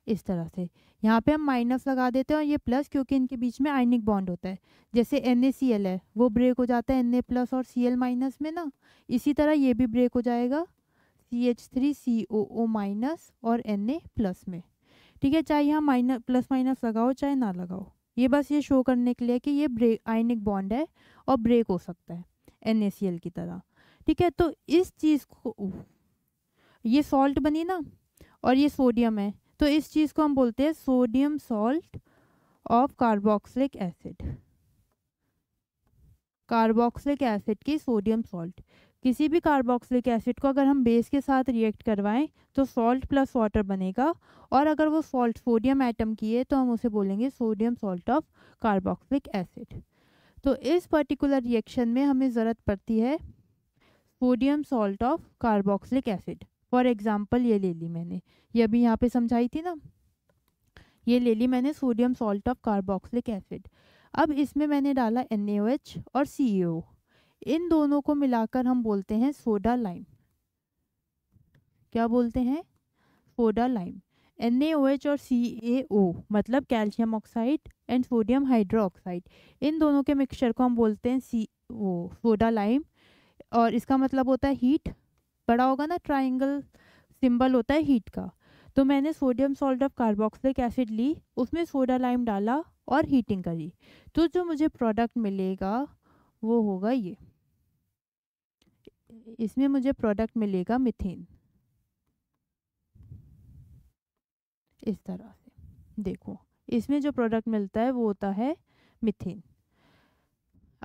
इस तरह से। यहाँ पे हम माइनस लगा देते हैं और ये प्लस, क्योंकि इनके बीच में आयनिक बॉन्ड होता है, जैसे NaCl है वो ब्रेक हो जाता है Na+ और Cl- में ना, इसी तरह ये भी ब्रेक हो जाएगा CH3COO माइनस और Na प्लस में। ठीक है, चाहे यहाँ माइनस प्लस माइनस लगाओ चाहे ना लगाओ, ये बस ये शो करने के लिए कि ये ब्रेक आयनिक बॉन्ड है और ब्रेक हो सकता है NaCl की तरह। ठीक है, तो इस चीज़ को, ये सॉल्ट बनी ना और ये सोडियम है, तो इस चीज़ को हम बोलते हैं sodium salt of carboxylic acid. Carboxylic acid की सोडियम सॉल्ट। किसी भी कार्बोक्सिलिक एसिड को अगर हम बेस के साथ रिएक्ट करवाएं तो सॉल्ट प्लस वाटर बनेगा, और अगर वो सॉल्ट सोडियम एटम की है तो हम उसे बोलेंगे sodium salt of carboxylic acid. तो इस पर्टिकुलर रिएक्शन में हमें ज़रूरत पड़ती है sodium salt of carboxylic acid. For example ये ले ली मैंने, ये अभी यहाँ पे समझाई थी ना, ये ले ली मैंने sodium salt of carboxylic acid. अब इसमें मैंने डाला NaOH और CaO, इन दोनों को मिलाकर हम बोलते हैं सोडा लाइम। क्या बोलते हैं? Soda lime. NaOH और CaO मतलब calcium oxide and sodium hydroxide, इन दोनों के मिक्सचर को हम बोलते हैं सोडा लाइम। और इसका मतलब होता है हीट, बड़ा होगा ना, ट्राइंगल सिंबल होता है हीट का। तो मैंने sodium salt of carboxylic acid ली, उसमें सोडा लाइम डाला और हीटिंग करी, तो जो मुझे प्रोडक्ट मिलेगा वो होगा ये, इसमें मुझे प्रोडक्ट मिलेगा मीथेन। इस तरह से देखो, इसमें जो प्रोडक्ट मिलता है वो होता है मीथेन।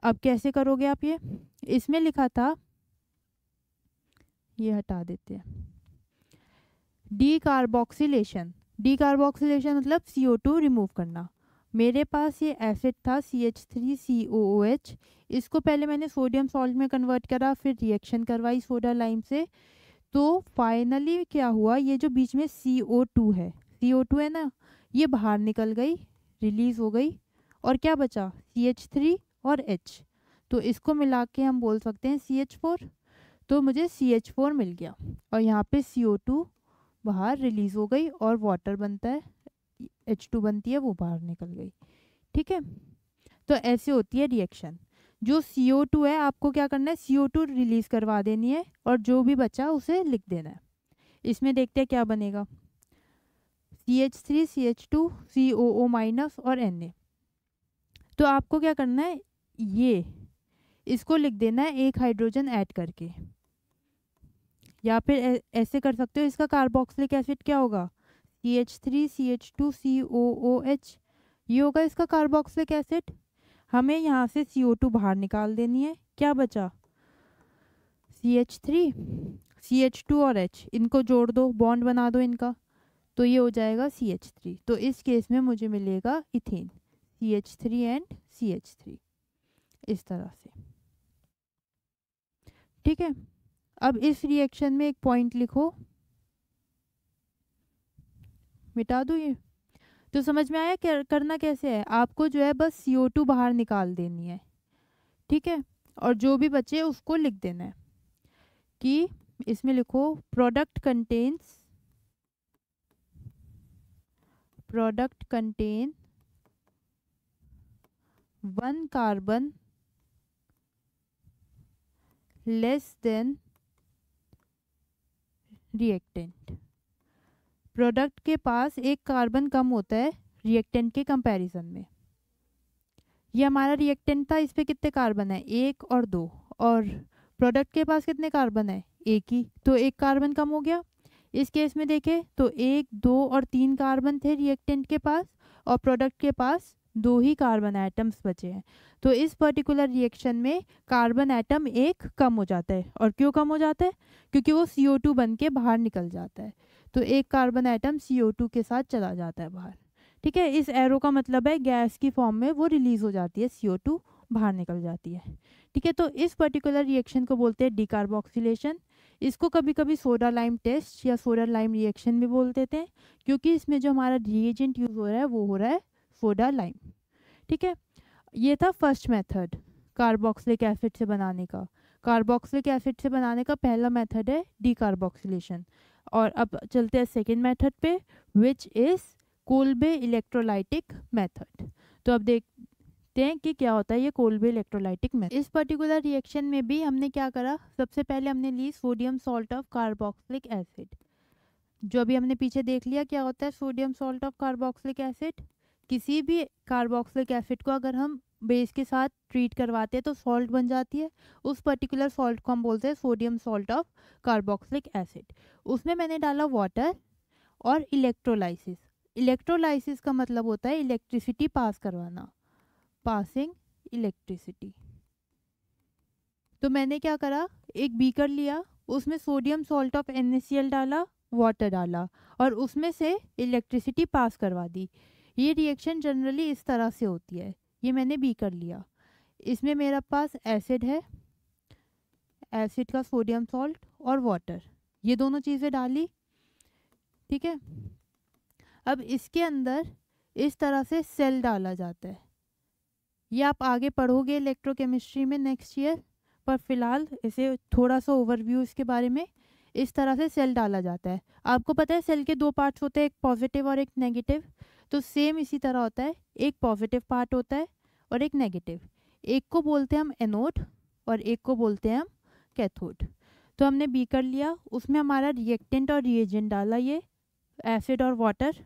अब कैसे करोगे आप ये? इसमें लिखा था, ये हटा देते हैं, डीकार्बोक्सिलेशन। डीकार्बोक्सिलेशन मतलब CO2 रिमूव करना। मेरे पास ये एसिड था CH3COOH, इसको पहले मैंने सोडियम सॉल्ट में कन्वर्ट करा, फिर रिएक्शन करवाई सोडा लाइम से, तो फाइनली क्या हुआ, ये जो बीच में CO2 है, CO2 है ना, ये बाहर निकल गई, रिलीज हो गई, और क्या बचा? CH3 और H, तो इसको मिला के हम बोल सकते हैं CH4। तो मुझे CH4 मिल गया, और यहाँ पे CO2 बाहर रिलीज हो गई और वाटर बनता है, H2 बनती है, वो बाहर निकल गई। ठीक है, तो ऐसे होती है रिएक्शन। जो CO2 है आपको क्या करना है, CO2 रिलीज करवा देनी है, और जो भी बचा उसे लिख देना है। इसमें देखते हैं क्या बनेगा, CH3 CH2 COO माइनस और Na। तो आपको क्या करना है, ये इसको लिख देना है एक हाइड्रोजन ऐड करके, या फिर ऐसे कर सकते हो, इसका कार्बोक्सिलिक एसिड क्या होगा, CH3 CH2 COOH, ये होगा इसका कार्बोक्सिलिक एसिड। हमें यहाँ से CO2 बाहर निकाल देनी है, क्या बचा? CH3 CH2 और H, इनको जोड़ दो, बॉन्ड बना दो इनका, तो ये हो जाएगा CH3। तो इस केस में मुझे मिलेगा इथेन, CH3 एंड CH3, इस तरह से। ठीक है, अब इस रिएक्शन में एक पॉइंट लिखो, मिटा दो ये। तो समझ में आया करना कैसे है? आपको जो है बस CO2 बाहर निकाल देनी है, ठीक है, और जो भी बचे उसको लिख देना है कि इसमें लिखो product contain 1 carbon less than reactant. Product के पास एक कार्बन कम होता है रिएक्टेंट के कंपैरिजन में। ये हमारा रिएक्टेंट था, इस पे कितने कार्बन है, 1 और 2, और प्रोडक्ट के पास कितने कार्बन है, 1 ही, तो 1 कार्बन कम हो गया। इस केस में देखें तो 1 2 और 3 कार्बन थे रिएक्टेंट के पास, और प्रोडक्ट के पास 2 ही कार्बन एटम्स बचे हैं। तो इस पर्टिकुलर रिएक्शन में कार्बन एटम 1 कम हो जाता है। और क्यों कम हो जाता है? क्योंकि वो CO2 बन के बाहर निकल जाता है, तो 1 कार्बन एटम CO2 के साथ चला जाता है बाहर। ठीक है, इस एरो का मतलब है गैस की फॉर्म में वो रिलीज हो जाती है, CO2 बाहर निकल जाती है। ठीक है, तो इस पर्टिकुलर रिएक्शन को बोलते हैं डीकार्बोक्सिलेशन। इसको कभी कभी सोडा लाइम टेस्ट या सोडा लाइम रिएक्शन भी बोल देते हैं, क्योंकि इसमें जो हमारा रिएजेंट यूज हो रहा है वो हो रहा है सोडा लाइम। ठीक है, ये था फर्स्ट मेथड कार्बोक्सिलिक एसिड से बनाने का। कार्बोक्सिलिक एसिड से बनाने का पहला मेथड है डीकार्बोक्सिलेशन। और अब चलते हैं सेकेंड मेथड पे, which is Kolbe electrolytic method. तो अब देखते हैं कि क्या होता है ये कोल्बे इलेक्ट्रोलाइटिक मेथड। इस पर्टिकुलर रिएक्शन में भी हमने क्या करा, सबसे पहले हमने ली sodium salt of carboxylic acid. जो अभी हमने पीछे देख लिया क्या होता है sodium salt of carboxylic acid. किसी भी कार्बोक्सिलिक एसिड को अगर हम बेस के साथ ट्रीट करवाते हैं तो सॉल्ट बन जाती है। उस पर्टिकुलर सॉल्ट को हम बोलते हैं sodium salt of carboxylic acid. उसमें मैंने डाला वाटर और इलेक्ट्रोलाइसिस। इलेक्ट्रोलाइसिस का मतलब होता है इलेक्ट्रिसिटी पास करवाना, पासिंग इलेक्ट्रिसिटी। तो मैंने क्या करा, एक बीकर लिया, उसमें सोडियम सॉल्ट ऑफ NaCl डाला, वाटर डाला और उसमें से इलेक्ट्रिसिटी पास करवा दी। ये रिएक्शन जनरली इस तरह से होती है। ये मैंने बीकर लिया, इसमें मेरे पास एसिड है, एसिड का सोडियम सॉल्ट और वाटर, ये दोनों चीज़ें डाली, ठीक है। अब इसके अंदर इस तरह से सेल डाला जाता है। ये आप आगे पढ़ोगे इलेक्ट्रोकेमिस्ट्री में नेक्स्ट ईयर, पर फिलहाल इसे थोड़ा सा ओवरव्यू इसके बारे में। इस तरह से सेल डाला जाता है। आपको पता है सेल के दो पार्ट्स होते हैं, एक पॉजिटिव और एक नेगेटिव। तो सेम इसी तरह होता है, एक पॉजिटिव पार्ट होता है और एक नेगेटिव। एक को बोलते हैं हम एनोड और एक को बोलते हैं हम कैथोड। तो हमने बीकर लिया, उसमें हमारा रिएक्टेंट और रिएजेंट डाला, ये एसिड और वाटर,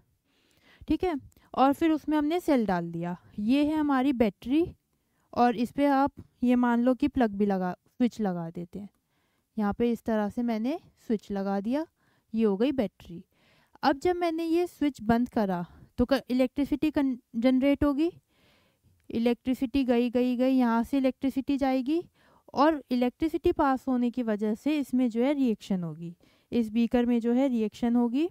ठीक है। और फिर उसमें हमने सेल डाल दिया। ये है हमारी बैटरी और इस पर आप ये मान लो कि प्लग भी लगा, स्विच लगा देते हैं। यहाँ पे इस तरह से मैंने स्विच लगा दिया, ये हो गई बैटरी। अब जब मैंने ये स्विच बंद करा तो इलेक्ट्रिसिटी जनरेट होगी। इलेक्ट्रिसिटी गई, यहाँ से इलेक्ट्रिसिटी जाएगी और इलेक्ट्रिसिटी पास होने की वजह से इसमें जो है रिएक्शन होगी, इस बीकर में जो है रिएक्शन होगी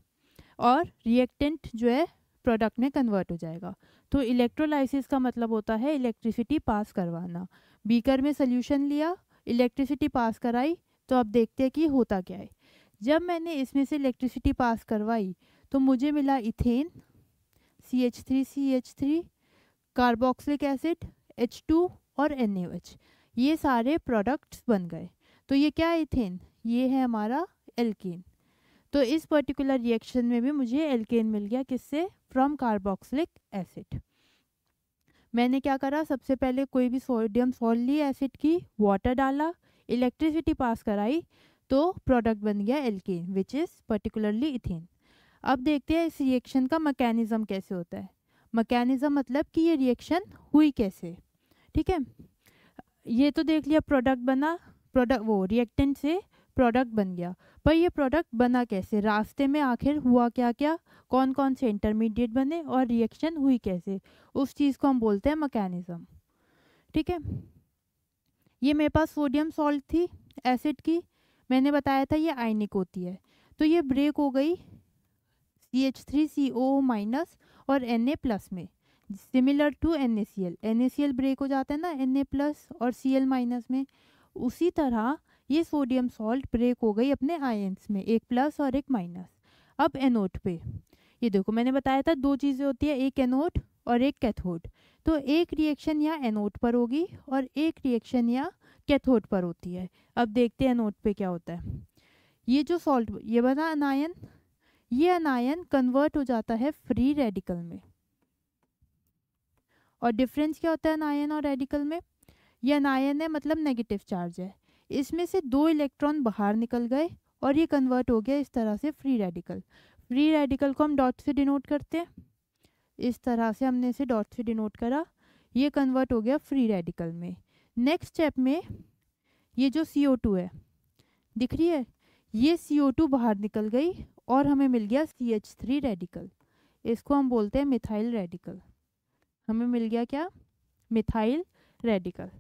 और रिएक्टेंट जो है प्रोडक्ट में कन्वर्ट हो जाएगा। तो इलेक्ट्रोलाइसिस का मतलब होता है इलेक्ट्रिसिटी पास करवाना। बीकर में सोल्यूशन लिया, इलेक्ट्रिसिटी पास कराई, तो अब देखते हैं कि होता क्या है। जब मैंने इसमें से इलेक्ट्रिसिटी पास करवाई तो मुझे मिला ethane CH3CH3, carboxylic acid H2 और NaOH। ये सारे प्रोडक्ट्स बन गए। तो ये क्या है इथेन, ये है हमारा एल्केन। तो इस पर्टिकुलर रिएक्शन में भी मुझे एल्केन मिल गया, किससे, फ्रॉम कार्बोक्सिलिक एसिड। मैंने क्या करा, सबसे पहले कोई भी सोडियम सॉल्ट ली एसिड की, वाटर डाला, इलेक्ट्रिसिटी पास कराई, तो प्रोडक्ट बन गया alkane which is particularly ethane. अब देखते हैं इस रिएक्शन का मैकेनिज्म कैसे होता है। मैकेनिज्म मतलब कि ये रिएक्शन हुई कैसे, ठीक है। ये तो देख लिया प्रोडक्ट बना, प्रोडक्ट वो रिएक्टेंट से प्रोडक्ट बन गया, पर ये प्रोडक्ट बना कैसे, रास्ते में आखिर हुआ क्या क्या, कौन कौन से इंटरमीडिएट बने और रिएक्शन हुई कैसे, उस चीज़ को हम बोलते हैं मैकेनिज्म, ठीक है। ये मेरे पास सोडियम सॉल्ट थी एसिड की, मैंने बताया था ये आयनिक होती है, तो ये ब्रेक हो गई CH3CO- और Na+ में, similar to NaCl। NaCl break हो जाता है ना Na+ और Cl- में। उसी तरह ये सोडियम सॉल्ट ब्रेक हो गई अपने आयंस में, एक प्लस और एक माइनस। अब एनोड पे ये देखो, मैंने बताया था दो चीज़ें होती है, एक एनोड और एक कैथोड। तो एक रिएक्शन यहाँ एनोड पर होगी और एक रिएक्शन यहाँ कैथोड पर होती है। अब देखते हैं एनोड पे क्या होता है। ये जो सॉल्ट ये बना अनायन, ये अनायन कन्वर्ट हो जाता है फ्री रेडिकल में। और डिफरेंस क्या होता है अनायन और रेडिकल में, ये अनायन है मतलब नेगेटिव चार्ज है, इसमें से 2 इलेक्ट्रॉन बाहर निकल गए और ये कन्वर्ट हो गया इस तरह से फ्री रेडिकल। फ्री रेडिकल को हम डॉट से डिनोट करते हैं, इस तरह से हमने इसे डॉट से डिनोट करा, ये कन्वर्ट हो गया फ्री रेडिकल में। नेक्स्ट स्टेप में ये जो CO2 है, दिख रही है, ये CO2 बाहर निकल गई और हमें मिल गया CH3 रेडिकल, इसको हम बोलते हैं मिथाइल रेडिकल। हमें मिल गया क्या, मिथाइल रेडिकल।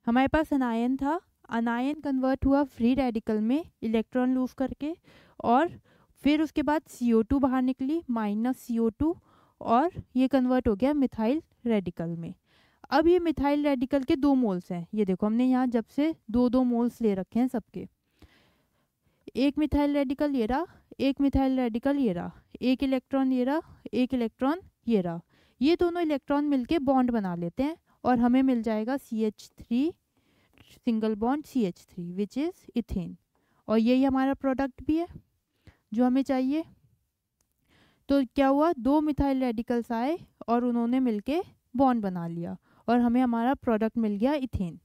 हमारे पास अनायन था, अनायन कन्वर्ट हुआ फ्री रेडिकल में इलेक्ट्रॉन लूज करके, और फिर उसके बाद CO2 बाहर निकली -CO2 और ये कन्वर्ट हो गया मिथाइल रेडिकल में। अब ये मिथाइल रेडिकल के 2 मोल्स हैं, ये देखो हमने यहाँ जब से 2-2 मोल्स ले रखे हैं सबके। एक मिथाइल रेडिकल ये रहा, एक मिथाइल रेडिकल ये रहा, एक इलेक्ट्रॉन ये रहा, एक इलेक्ट्रॉन ये रहा। ये दोनों इलेक्ट्रॉन मिलके बॉन्ड बना लेते हैं और हमें मिल जाएगा CH3 single bond CH3 which is ethane. और यही हमारा प्रोडक्ट भी है जो हमें चाहिए। तो क्या हुआ, 2 मिथाइल रेडिकल्स आए और उन्होंने मिलके बॉन्ड बना लिया और हमें हमारा प्रोडक्ट मिल गया इथेन।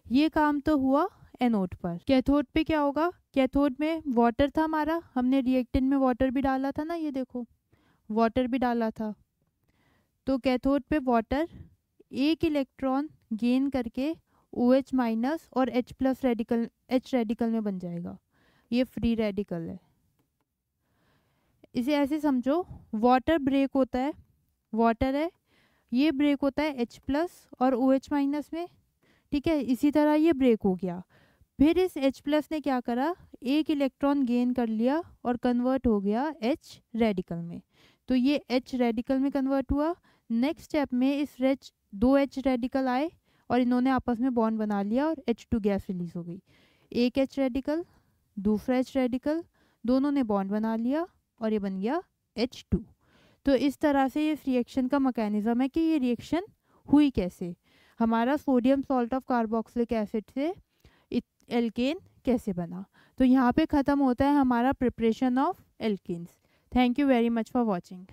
ये काम तो हुआ एनोड पर। कैथोड पे क्या होगा? कैथोड में वाटर था हमारा, हमने रिएक्टेंट में वाटर भी डाला था ना, ये देखो वाटर भी डाला था। तो कैथोड पे वाटर एक इलेक्ट्रॉन गेन करके OH माइनस और H plus radical, H radical में बन जाएगा। ये फ्री रेडिकल है। इसे ऐसे समझो, वाटर ब्रेक होता है, वाटर है, ये ब्रेक होता है H प्लस और OH माइनस में, ठीक है। इसी तरह ये ब्रेक हो गया, फिर इस H प्लस ने क्या करा, एक इलेक्ट्रॉन गेन कर लिया और कन्वर्ट हो गया H रेडिकल में। तो ये H रेडिकल में कन्वर्ट हुआ। नेक्स्ट स्टेप में इस दो H रेडिकल आए और इन्होंने आपस में बॉन्ड बना लिया और H2 गैस रिलीज हो गई। एक H रेडिकल, दूसरा H रेडिकल, दोनों ने बॉन्ड बना लिया और ये बन गया H2। तो इस तरह से इस रिएक्शन का मैकेनिज्म है कि ये रिएक्शन हुई कैसे, हमारा sodium salt of carboxylic acid से एल्केन कैसे बना। तो यहाँ पे ख़त्म होता है हमारा preparation of alkanes. Thank you very much for watching.